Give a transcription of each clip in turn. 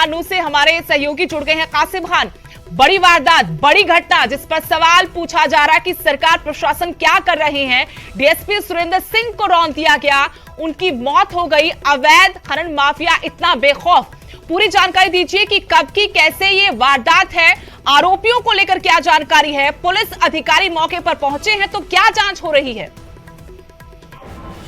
खानू से हमारे सहयोगी जुड़ गए हैं। कासिम खान, बड़ी वारदात, बड़ी घटना जिस पर सवाल पूछा जा रहा है कि सरकार प्रशासन क्या कर रहे हैं। डीएसपी सुरेंद्र सिंह को रौंद दिया गया, उनकी मौत हो गई। अवैध खनन माफिया इतना बेखौफ, पूरी जानकारी दीजिए कि कब की कैसे ये वारदात है, आरोपियों को लेकर क्या जानकारी है, पुलिस अधिकारी मौके पर पहुंचे हैं तो क्या जांच हो रही है।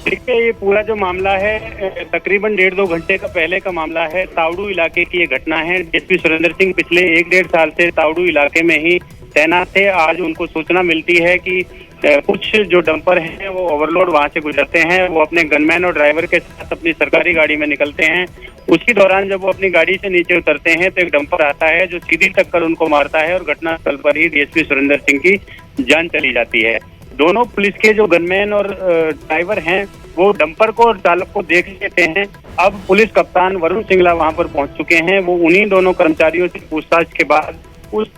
देखिए, ये पूरा जो मामला है तकरीबन 1.5-2 घंटे का पहले का मामला है। तावड़ू इलाके की ये घटना है। डीएसपी सुरेंद्र सिंह पिछले 1-1.5 साल से तावड़ू इलाके में ही तैनात थे। आज उनको सूचना मिलती है कि कुछ जो डंपर हैं वो ओवरलोड वहां से गुजरते हैं। वो अपने गनमैन और ड्राइवर के साथ अपनी सरकारी गाड़ी में निकलते हैं। उसी दौरान जब वो अपनी गाड़ी से नीचे उतरते हैं तो एक डंपर आता है जो सीधी टक्कर उनको मारता है और घटनास्थल पर ही डीएसपी सुरेंद्र सिंह की जान चली जाती है। दोनों पुलिस के जो गनमैन और ड्राइवर हैं वो डंपर को और चालक को देख लेते हैं। अब पुलिस कप्तान वरुण सिंगला वहां पर पहुंच चुके हैं। वो उन्हीं दोनों कर्मचारियों से पूछताछ के बाद उस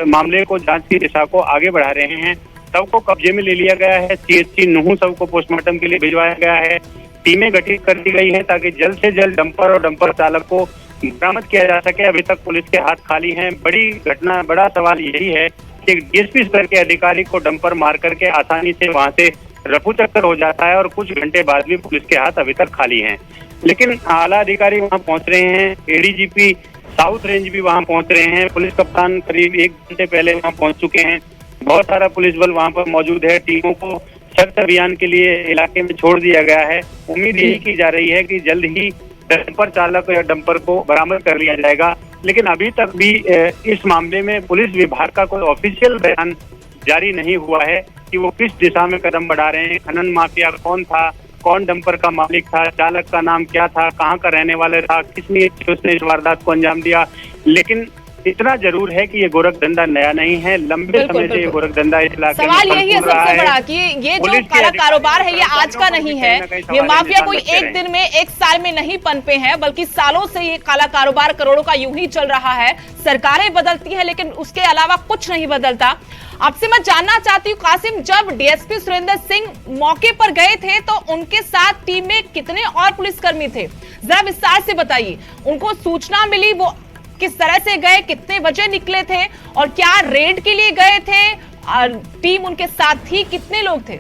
मामले को, जांच की दिशा को आगे बढ़ा रहे हैं। शव को कब्जे में ले लिया गया है। सीएचसी नुहू शव को पोस्टमार्टम के लिए भिजवाया गया है। टीमें गठित कर दी गई है ताकि जल्द से जल्द डंपर और डंपर चालक को बरामद किया जा सके। अभी तक पुलिस के हाथ खाली हैं। बड़ी घटना, बड़ा सवाल यही है कि डीएसपी स्तर के अधिकारी को डंपर मार करके आसानी से वहां से रफू चक्कर हो जाता है और कुछ घंटे बाद भी पुलिस के हाथ अभी तक खाली हैं। लेकिन आला अधिकारी वहां पहुंच रहे हैं। एडीजीपी साउथ रेंज भी वहां पहुंच रहे हैं। पुलिस कप्तान करीब 1 घंटे पहले वहां पहुंच चुके हैं। बहुत सारा पुलिस बल वहां पर मौजूद है। टीमों को सख्त अभियान के लिए इलाके में छोड़ दिया गया है। उम्मीद यही की जा रही है कि जल्द ही डंपर चालक या डंपर को बरामद कर लिया जाएगा। लेकिन अभी तक भी इस मामले में पुलिस विभाग का कोई ऑफिशियल बयान जारी नहीं हुआ है कि वो किस दिशा में कदम बढ़ा रहे हैं। खनन माफिया कौन था, कौन डंपर का मालिक था, चालक का नाम क्या था, कहाँ का रहने वाला था, किस नीयत से उसने इस वारदात को अंजाम दिया। लेकिन इतना जरूर है कि ये गोरख धंधा नया नहीं है। लंबे समय से ये गोरख धंधा इस इलाके में सवाल यही है सबसे बड़ा कि ये जो काला कारोबार है ये आज का नहीं है। ये माफिया कोई एक दिन में, एक साल में नहीं पनपे हैं, बल्कि सालों से ये काला कारोबार करोड़ों का यूं ही चल रहा है। सरकारें बदलती है लेकिन उसके अलावा कुछ नहीं बदलता। आपसे मैं जानना चाहती हूँ कासिम, जब डीएसपी सुरेंद्र सिंह मौके पर गए थे तो उनके साथ टीम में कितने और पुलिसकर्मी थे, जरा विस्तार से बताइए। उनको सूचना मिली, वो किस तरह से गए, कितने बजे निकले थे और क्या रेड के लिए गए थे, और टीम उनके साथ थी, कितने लोग थे?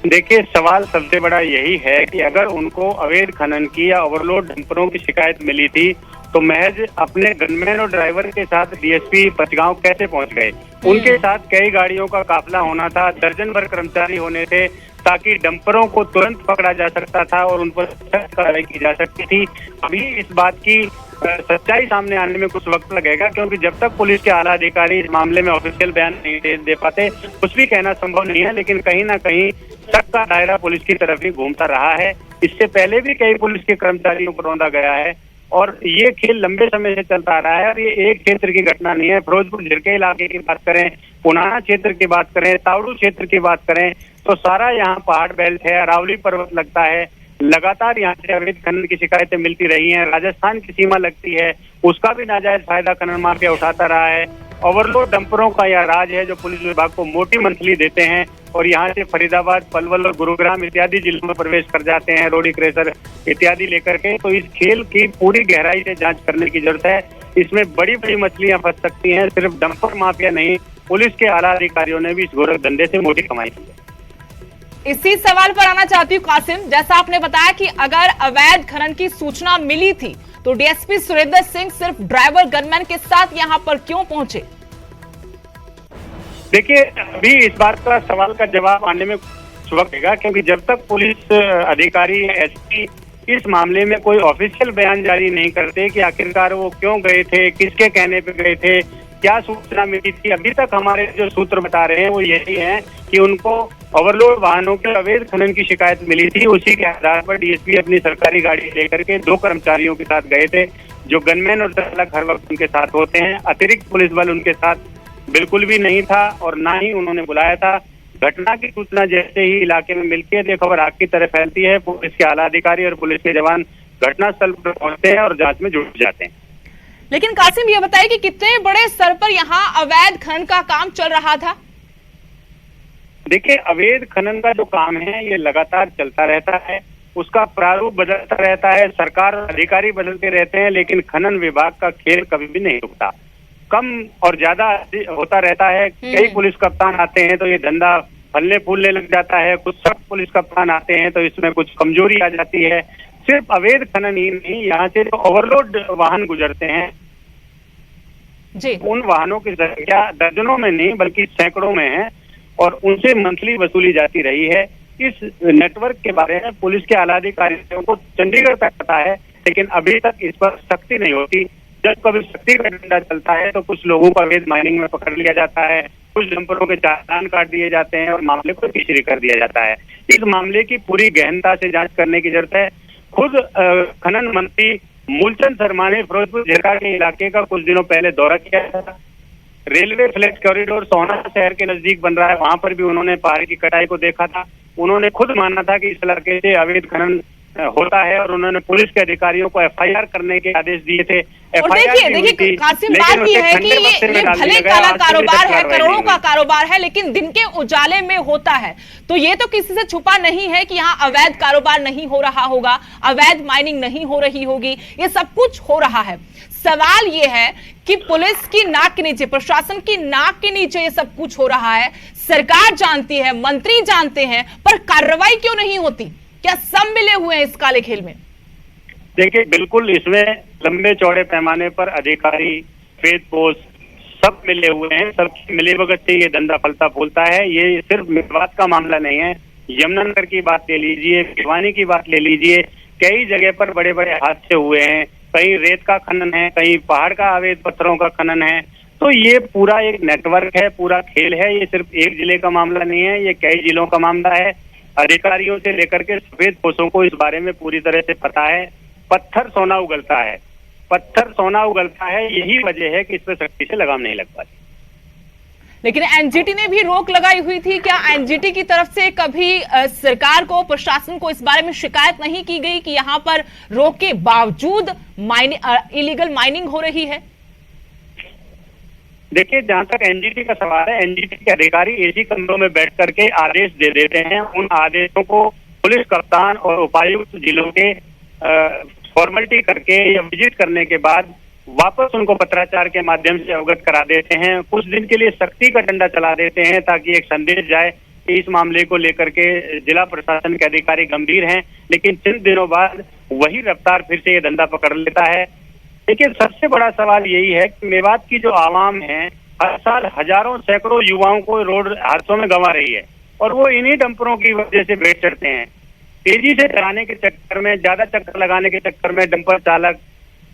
देखिए, सवाल सबसे बड़ा यही है कि अगर उनको अवैध खनन की या ओवरलोड डंपरों की शिकायत मिली थी तो महज अपने गनमैन और ड्राइवर के साथ डीएसपी पचगांव कैसे पहुंच गए? उनके साथ कई गाड़ियों का काफिला होना था, दर्जन भर कर्मचारी होने थे ताकि डंपरों को तुरंत पकड़ा जा सकता था और उन पर सख्त कार्रवाई की जा सकती थी। अभी इस बात की सच्चाई सामने आने में कुछ वक्त लगेगा, क्योंकि जब तक पुलिस के आला अधिकारी इस मामले में ऑफिशियल बयान नहीं दे पाते कुछ भी कहना संभव नहीं है। लेकिन कहीं ना कहीं शक का दायरा पुलिस की तरफ ही घूमता रहा है। इससे पहले भी कई पुलिस के कर्मचारियों को रौंदा गया है और ये खेल लंबे समय से चलता रहा है। और ये एक क्षेत्र की घटना नहीं है। फिरोजपुर झिरके इलाके की बात करें, पुनाना क्षेत्र की बात करें, तावड़ू क्षेत्र की बात करें तो सारा यहाँ पहाड़ बेल्ट है, अरावली पर्वत लगता है। लगातार यहाँ से अवैध खनन की शिकायतें मिलती रही हैं। राजस्थान की सीमा लगती है, उसका भी नाजायज फायदा खनन माफिया उठाता रहा है। ओवरलोड डंपरों का यह राज है जो पुलिस विभाग को मोटी मंथली देते हैं और यहाँ से फरीदाबाद, पलवल और गुरुग्राम इत्यादि जिलों में प्रवेश कर जाते हैं रोडी क्रेशर इत्यादि लेकर के। तो इस खेल की पूरी गहराई से जांच करने की जरूरत है। इसमें बड़ी बड़ी मछलियां फंस सकती हैं। सिर्फ डंपर माफिया नहीं, पुलिस के आला अधिकारियों ने भी इस गोरख धंधे से मोटी कमाई की है। इसी सवाल पर आना चाहती हूँ कासिम, जैसा आपने बताया कि अगर अवैध खनन की सूचना मिली थी तो डीएसपी सुरेंद्र सिंह सिर्फ ड्राइवर गनमैन के साथ यहां पर क्यों पहुंचे? देखिए, अभी इस बात का सवाल का जवाब आने में कुछ वक्त लगेगा, क्योंकि जब तक पुलिस अधिकारी, एसपी इस मामले में कोई ऑफिशियल बयान जारी नहीं करते कि आखिरकार वो क्यों गए थे, किसके कहने पे गए थे, क्या सूचना मिली थी। अभी तक हमारे जो सूत्र बता रहे हैं वो यही है कि उनको ओवरलोड वाहनों के अवैध खनन की शिकायत मिली थी। उसी के आधार पर डीएसपी अपनी सरकारी गाड़ी लेकर के 2 कर्मचारियों के साथ गए थे जो गनमैन और चालक हर वक्त उनके साथ होते हैं। अतिरिक्त पुलिस बल उनके साथ बिल्कुल भी नहीं था और ना ही उन्होंने बुलाया था। घटना की सूचना जैसे ही इलाके में मिलती है तो खबर आग की तरह फैलती है। पुलिस के आला अधिकारी और पुलिस के जवान घटनास्थल पर पहुंचते हैं और जांच में जुट जाते हैं। लेकिन कासिम, ये बताइए कि कितने बड़े स्तर पर यहाँ अवैध खनन का काम चल रहा था? देखिए, अवैध खनन का जो काम है ये लगातार चलता रहता है। उसका प्रारूप बदलता रहता है, सरकार अधिकारी बदलते रहते हैं, लेकिन खनन विभाग का खेल कभी भी नहीं रुकता। कम और ज्यादा होता रहता है। कई पुलिस कप्तान आते हैं तो ये धंधा फलने फूलने लग जाता है, कुछ सख्त पुलिस कप्तान आते हैं तो इसमें कुछ कमजोरी आ जाती है। सिर्फ अवैध खनन ही नहीं, यहाँ से जो ओवरलोड वाहन गुजरते हैं जी, उन वाहनों की संख्या दर्जनों में नहीं बल्कि सैकड़ों में है और उनसे मंथली वसूली जाती रही है। इस नेटवर्क के बारे में पुलिस के आला अधिकारियों को चंडीगढ़ तक पता है, लेकिन अभी तक इस पर सख्ती नहीं होती। जब कभी सख्ती का डंडा चलता है तो कुछ लोगों को अवैध माइनिंग में पकड़ लिया जाता है, कुछ डंपरों के चालान काट दिए जाते हैं और मामले को तीसरी कर दिया जाता है। इस मामले की पूरी गहनता से जांच करने की जरूरत है। खुद खनन मंत्री मूलचंद शर्मा ने फिरोजपुर झिरका के इलाके का कुछ दिनों पहले दौरा किया था। रेलवे फ्लैट कॉरिडोर सोहना शहर के नजदीक बन रहा है, वहां पर भी उन्होंने पहाड़ की कटाई को देखा था। उन्होंने खुद माना था कि इस इलाके से अवैध खनन होता है और उन्होंने पुलिस के अधिकारियों को एफआईआर करने के आदेश दिए थे। और देखिए कासिम, बात ये है कि ये भले काला कारोबार है, करोड़ों का कारोबार है, लेकिन दिन के उजाले में होता है। तो ये तो किसी से छुपा नहीं है कि यहाँ अवैध कारोबार नहीं हो रहा होगा, अवैध माइनिंग नहीं हो रही होगी, ये सब कुछ हो रहा है। सवाल ये है कि पुलिस की नाक के नीचे, प्रशासन की नाक के नीचे ये सब कुछ हो रहा है, सरकार जानती है, मंत्री जानते हैं, पर कार्रवाई क्यों नहीं होती? क्या सब मिले हुए हैं इस काले खेल में? देखिए, बिल्कुल इसमें लंबे चौड़े पैमाने पर अधिकारी, फेद पोस्ट सब मिले हुए हैं। सबकी मिलीभगत से ये धंधा फलता फूलता है। ये सिर्फ मेवात का मामला नहीं है, यमुनानगर की बात ले लीजिए, भिवानी की बात ले लीजिए, कई जगह पर बड़े बड़े हादसे हुए हैं। कहीं रेत का खनन है, कहीं पहाड़ का अवैध पत्थरों का खनन है। तो ये पूरा एक नेटवर्क है, पूरा खेल है। ये सिर्फ एक जिले का मामला नहीं है, ये कई जिलों का मामला है। अधिकारियों से लेकर के सफेद पोषों को इस बारे में पूरी तरह से पता है। पत्थर सोना उगलता है, पत्थर सोना उगलता है, यही वजह है कि इस पर सख्ती से लगाम नहीं लग पाती। लेकिन एनजीटी ने भी रोक लगाई हुई थी। क्या एनजीटी की तरफ से कभी सरकार को, प्रशासन को इस बारे में शिकायत नहीं की गई कि यहाँ पर रोक के बावजूद इलीगल माइनिंग हो रही है? देखिए, जहां तक एनजीटी का सवाल है, एनजीटी के अधिकारी एसी कमरों में बैठ करके आदेश दे देते हैं। उन आदेशों को पुलिस कप्तान और उपायुक्त जिलों के फॉर्मेलिटी करके या विजिट करने के बाद वापस उनको पत्राचार के माध्यम से अवगत करा देते हैं। कुछ दिन के लिए सख्ती का डंडा चला देते हैं ताकि एक संदेश जाए कि इस मामले को लेकर के जिला प्रशासन के अधिकारी गंभीर हैं, लेकिन चंद दिनों बाद वही रफ्तार फिर से ये धंधा पकड़ लेता है। लेकिन सबसे बड़ा सवाल यही है कि मेवात की जो आवाम है, हर साल हजारों सैकड़ों युवाओं को रोड हादसों में गंवा रही है और वो इन्हीं डंपरों की वजह से बैठ चढ़ते हैं। तेजी से चलाने के चक्कर में, ज्यादा चक्कर लगाने के चक्कर में डंपर चालक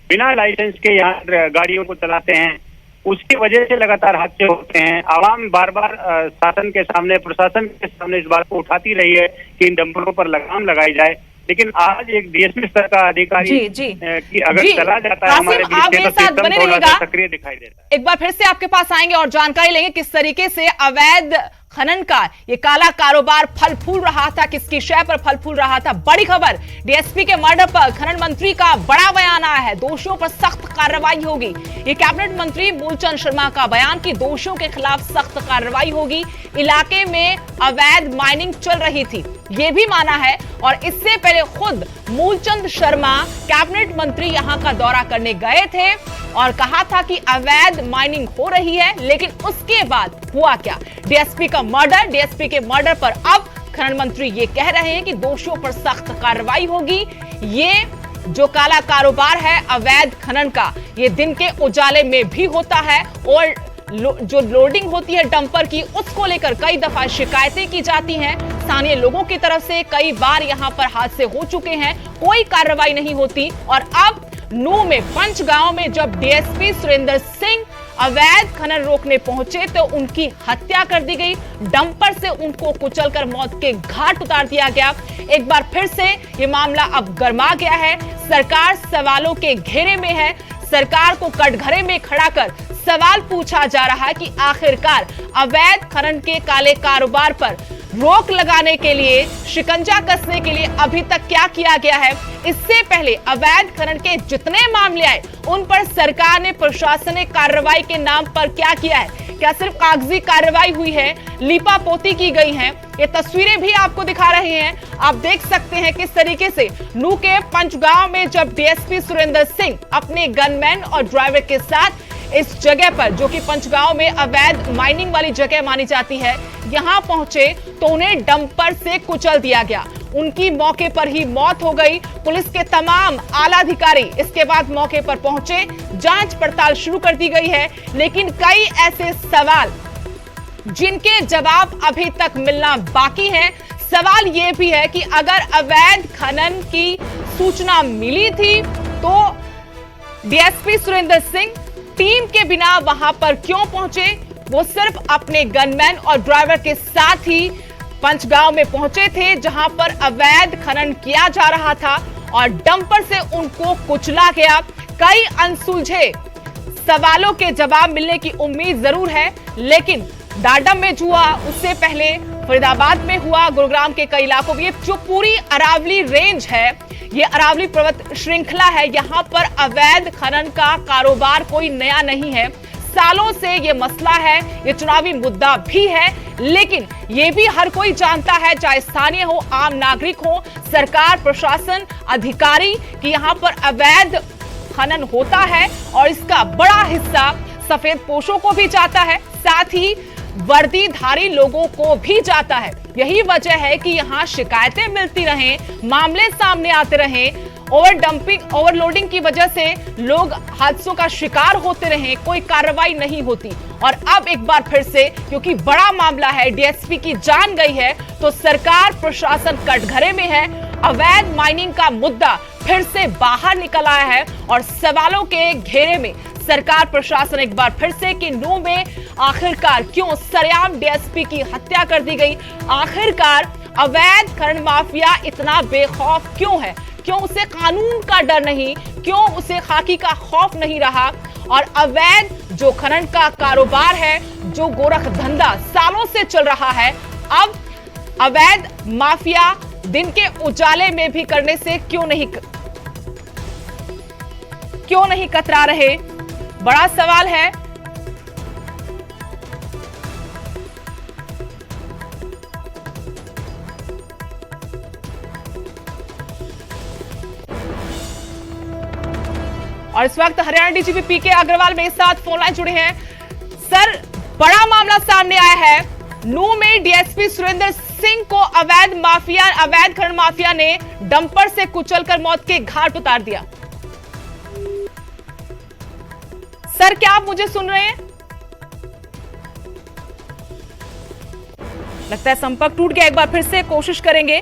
बिना लाइसेंस के यहाँ गाड़ियों को चलाते हैं। उसकी वजह से लगातार हादसे होते हैं। आवाम बार बार शासन के सामने, प्रशासन के सामने इस बात को उठाती रही है कि इन डंपरों पर लगाम लगाई जाए, लेकिन आज एक डीएसपी स्तर का अधिकारी की अगर चला जाता है हमारे बीच, तो थोड़ा सा सक्रिय दिखाई देता है। एक बार फिर से आपके पास आएंगे और जानकारी लेंगे किस तरीके से अवैध खनन का ये काला कारोबार फल फूल रहा था, किसकी शय पर फल फूल रहा था। बड़ी खबर, डीएसपी के मर्डर पर खनन मंत्री का बड़ा बयान आया है, दोषियों पर सख्त कार्रवाई होगी। ये कैबिनेट मंत्री मूलचंद शर्मा का बयान कि दोषियों के खिलाफ सख्त कार्रवाई होगी। इलाके में अवैध माइनिंग चल रही थी, ये भी माना है। और इससे पहले खुद मूलचंद शर्मा कैबिनेट मंत्री यहां का दौरा करने गए थे और कहा था कि अवैध माइनिंग हो रही है। लेकिन उसके बाद हुआ क्या? डीएसपी का मर्डर, डीएसपी के मर्डर पर अब खनन मंत्री ये कह रहे हैं कि दोषियों पर सख्त कार्रवाई होगी। ये जो काला कारोबार है अवैध खनन का, ये दिन के उजाले में भी होता है और जो लोडिंग होती है डंपर की, उसको लेकर कई दफा शिकायतें की जाती हैं स्थानीय लोगों की तरफ से। कई बार यहां पर हादसे हो चुके हैं, कोई कार्रवाई नहीं होती। और अब नूह में, पंचगांव में जब डीएसपी सुरेंद्र सिंह अवैध खनन रोकने पहुंचे तो उनकी हत्या कर दी गई। डंपर से उनको कुचलकर मौत के घाट उतार दिया गया। एक बार फिर से ये मामला अब गर्मा गया है। सरकार सवालों के घेरे में है। सरकार को कटघरे में खड़ा कर सवाल पूछा जा रहा है कि आखिरकार अवैध खनन के काले कारोबार पर रोक लगाने के लिए, शिकंजा कसने के लिए अभी तक क्या किया गया है। इससे पहले अवैध खनन के जितने मामले आए उन पर सरकार ने प्रशासनिक कार्रवाई के नाम पर क्या किया है? क्या सिर्फ कागजी कार्रवाई हुई है, लीपापोती की गई है? ये तस्वीरें भी आपको दिखा रहे हैं। आप देख सकते हैं किस तरीके से नूह के पंचगांव में जब डीएसपी सुरेंद्र सिंह अपने गनमैन और ड्राइवर के साथ इस जगह पर, जो कि पंचगांव में अवैध माइनिंग वाली जगह मानी जाती है, यहां पहुंचे तो उन्हें डंपर से कुचल दिया गया। उनकी मौके पर ही मौत हो गई। पुलिस के तमाम आला अधिकारी इसके बाद मौके पर पहुंचे, जांच पड़ताल शुरू कर दी गई है। लेकिन कई ऐसे सवाल जिनके जवाब अभी तक मिलना बाकी है। सवाल यह भी है कि अगर अवैध खनन की सूचना मिली थी तो डीएसपी सुरेंद्र सिंह टीम के बिना वहां पर क्यों पहुंचे? वो सिर्फ अपने गनमैन और ड्राइवर के साथ ही पंचगांव में पहुंचे थे, जहां पर अवैध खनन किया जा रहा था और डंपर से उनको कुचला गया। कई अनसुलझे सवालों के जवाब मिलने की उम्मीद जरूर है, लेकिन डाडम में हुआ, उससे पहले फरीदाबाद में हुआ, गुरुग्राम के कई इलाकों में, जो पूरी अरावली रेंज है, ये अरावली पर्वत श्रृंखला है, यहां पर अवैध खनन का कारोबार कोई नया नहीं है। सालों से ये मसला है, ये चुनावी मुद्दा भी है, लेकिन ये भी हर कोई जानता है, चाहे स्थानीय हो, आम नागरिक हो, सरकार, प्रशासन, अधिकारी, कि यहां पर अवैध खनन होता है और इसका बड़ा हिस्सा सफेद पोशों को भी जाता है, साथ ही वर्दीधारी लोगों को भी जाता है। यही वजह है कि यहां शिकायतें मिलती रहें, मामले सामने आते रहें, ओवर डंपिंग, ओवरलोडिंग की वजह से लोग हादसों का शिकार होते रहे, कोई कार्रवाई नहीं होती। और अब एक बार फिर से, क्योंकि बड़ा मामला है, डीएसपी की जान गई है, तो सरकार, प्रशासन कटघरे में है। अवैध माइनिंग का मुद्दा फिर से बाहर निकल आया है और सवालों के घेरे में सरकार, प्रशासन एक बार फिर से कि नूह में आखिरकार क्यों सरेआम डीएसपी की हत्या कर दी गई? आखिरकार अवैध खनन माफिया इतना बेखौफ क्यों है? क्यों उसे कानून का डर नहीं? क्यों उसे खाकी का खौफ नहीं रहा? और अवैध जो खनन का कारोबार है, जो गोरख धंधा सालों से चल रहा है, अब अवैध माफिया दिन के उजाले में भी करने से क्यों नहीं कतरा रहे? बड़ा सवाल है। और इस वक्त हरियाणा डीजीपी पीके अग्रवाल मेरे साथ फोन लाइन जुड़े हैं। सर, बड़ा मामला सामने आया है। नूह में डीएसपी सुरेंद्र सिंह को अवैध खनन माफिया ने डंपर से कुचलकर मौत के घाट उतार दिया। सर, क्या आप मुझे सुन रहे हैं? लगता है संपर्क टूट गया। एक बार फिर से कोशिश करेंगे,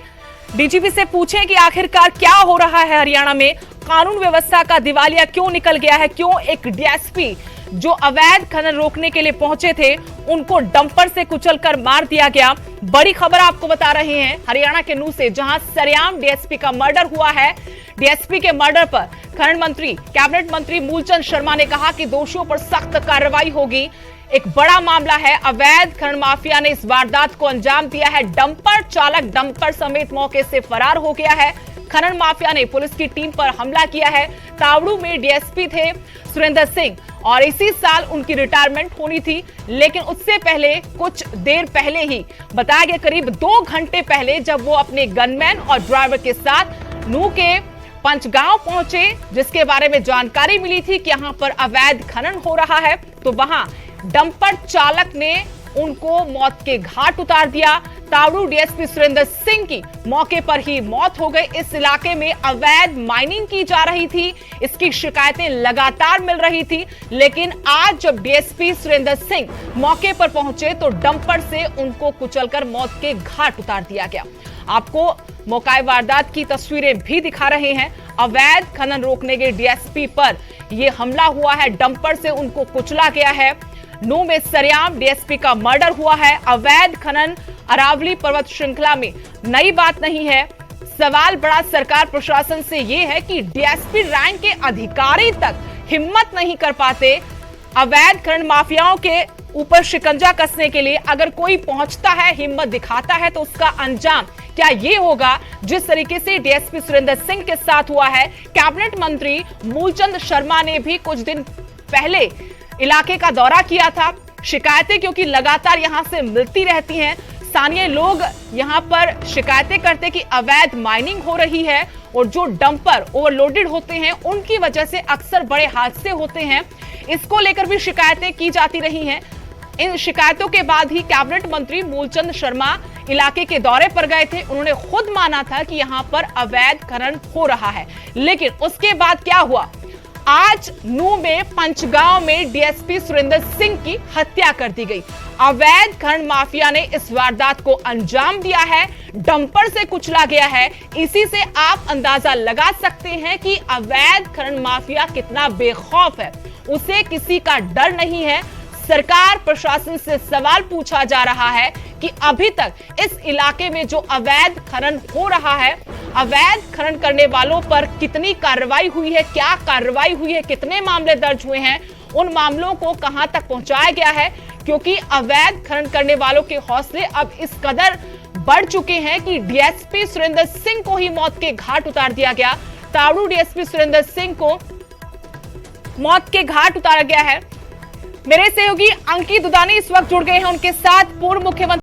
डीजीपी से पूछें कि आखिरकार क्या हो रहा है हरियाणा में, कानून व्यवस्था का दिवालिया क्यों निकल गया है? क्यों एक डीएसपी जो अवैध खनन रोकने के लिए पहुंचे थे, उनको डंपर से कुचलकर मार दिया गया? बड़ी खबर आपको बता रहे हैं हरियाणा के नूह से, जहां सरेआम डीएसपी का मर्डर हुआ है। डीएसपी के मर्डर पर खनन मंत्री, कैबिनेट मंत्री मूलचंद शर्मा ने कहा कि दोषियों पर सख्त कार्रवाई होगी। एक बड़ा मामला है, अवैध खनन माफिया ने इस वारदात को अंजाम दिया है। डंपर चालक डंपर समेत मौके से फरार हो गया है। खनन माफिया ने पुलिस की टीम पर हमला किया है। तावड़ू में डीएसपी थे सुरेंद्र सिंह और इसी साल उनकी रिटायरमेंट होनी थी, लेकिन उससे पहले, कुछ देर पहले ही, बताया गया करीब 2 घंटे पहले, जब वो अपने गनमैन और ड्राइवर के साथ नूह के पंचगांव पहुंचे, जिसके बारे में जानकारी मिली थी कि यहां पर अवैध खनन हो रहा है, तो वहां डंपर चालक ने उनको मौत के घाट उतार दिया। तावड़ू डीएसपी सुरेंद्र सिंह की मौके पर ही मौत हो गई। इस इलाके में अवैध माइनिंग की जा रही थी, इसकी शिकायतें लगातार मिल रही थी, लेकिन आज जब डीएसपी सुरेंद्र सिंह मौके पर पहुंचे तो डंपर से उनको कुचलकर मौत के घाट उतार दिया गया। आपको मौके वारदात की तस्वीरें भी दिखा रहे हैं। अवैध खनन रोकने के डीएसपी पर यह हमला हुआ है, डंपर से उनको कुचला गया है। नूह में सरेआम डीएसपी का मर्डर हुआ है। अवैध खनन अरावली पर्वत श्रृंखला में नई बात नहीं है। सवाल बड़ा सरकार, प्रशासन से यह है कि डीएसपी रैंक के अधिकारी तक हिम्मत नहीं कर पाते अवैध खनन माफियाओं के ऊपर शिकंजा कसने के लिए। अगर कोई पहुंचता है, हिम्मत दिखाता है, तो उसका अंजाम क्या ये होगा जिस तरीके से डीएसपी सुरेंद्र सिंह के साथ हुआ है। कैबिनेट मंत्री मूलचंद शर्मा ने भी कुछ दिन पहले इलाके का दौरा किया था। शिकायतें क्योंकि लगातार यहां से मिलती रहती हैं, स्थानीय लोग यहां पर शिकायतें करते कि अवैध माइनिंग हो रही है और जो डंपर ओवरलोडेड होते हैं उनकी वजह से अक्सर बड़े हादसे होते हैं। इसको लेकर भी शिकायतें की जाती रही हैं। इन शिकायतों के बाद ही कैबिनेट मंत्री मूलचंद शर्मा इलाके के दौरे पर गए थे। उन्होंने खुद माना था कि यहां पर अवैध खनन हो रहा है, लेकिन उसके बाद क्या हुआ? आज नूह में पंचगांव में डीएसपी सुरेंद्र सिंह की हत्या कर दी गई। अवैध खनन माफिया ने इस वारदात को अंजाम दिया है, डंपर से कुचला गया है। इसी से आप अंदाजा लगा सकते हैं कि अवैध खनन माफिया कितना बेखौफ है, उसे किसी का डर नहीं है। सरकार प्रशासन से सवाल पूछा जा रहा है कि अभी तक इस इलाके में जो अवैध खनन हो रहा है, अवैध खनन करने वालों पर कितनी कार्रवाई हुई है, क्या कार्रवाई हुई है, कितने मामले दर्ज हुए हैं, उन मामलों को कहां तक पहुंचाया गया है। क्योंकि अवैध खनन करने वालों के हौसले अब इस कदर बढ़ चुके हैं कि डीएसपी सुरेंद्र सिंह को ही मौत के घाट उतार दिया गया। तावड़ू डीएसपी सुरेंद्र सिंह को मौत के घाट उतारा गया है। मेरे सहयोगी अंकित दुदानी इस वक्त जुड़ गए हैं, उनके साथ पूर्व मुख्यमंत्री